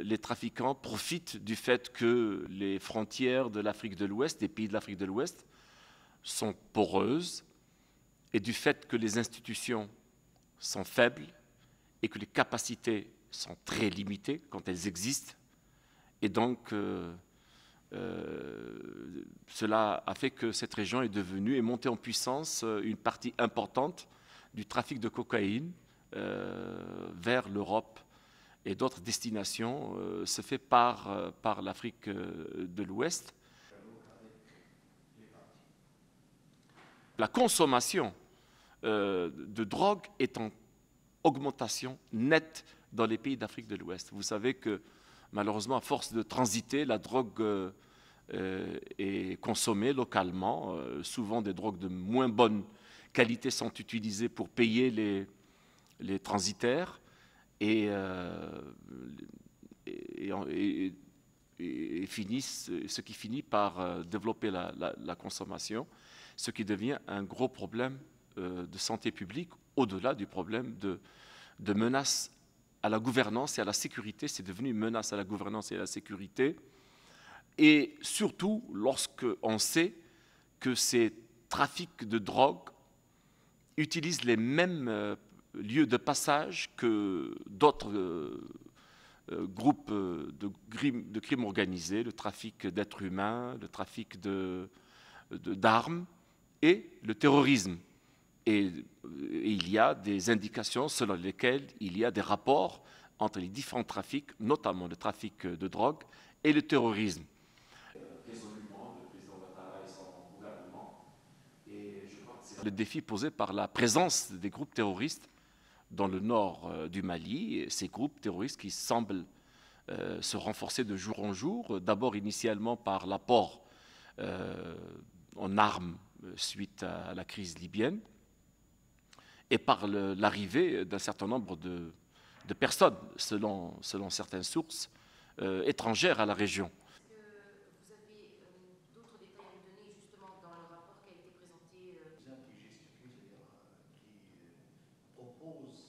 Les trafiquants profitent du fait que les frontières de l'Afrique de l'Ouest, des pays de l'Afrique de l'Ouest, sont poreuses et du fait que les institutions sont faibles et que les capacités sont très limitées quand elles existent. Et donc, cela a fait que cette région est devenue et montée en puissance une partie importante du trafic de cocaïne vers l'Europe et d'autres destinations se fait par l'Afrique de l'Ouest. La consommation de drogue est en augmentation nette dans les pays d'Afrique de l'Ouest. Vous savez que malheureusement, à force de transiter, la drogue est consommée localement. Souvent, des drogues de moins bonne qualité sont utilisées pour payer les transitaires et ce qui finit par développer la consommation, ce qui devient un gros problème de santé publique, au-delà du problème de menace à la gouvernance et à la sécurité. C'est devenu une menace à la gouvernance et à la sécurité. Et surtout, lorsqu'on sait que ces trafics de drogue utilisent les mêmes lieux de passage que d'autres groupes de crimes organisés, le trafic d'êtres humains, le trafic d'armes et le terrorisme. Et il y a des indications selon lesquelles il y a des rapports entre les différents trafics, notamment le trafic de drogue et le terrorisme. Résolument, le président Ouattara et son gouvernement. Et je crois que c'est le défi posé par la présence des groupes terroristes dans le nord du Mali, et ces groupes terroristes qui semblent se renforcer de jour en jour, d'abord initialement par l'apport en armes suite à la crise libyenne, et par l'arrivée d'un certain nombre de personnes, selon certaines sources, étrangères à la région. Vous avez d'autres détails à nous donner justement dans le rapport qui a été présenté qui gestionne, c'est-à-dire qui propose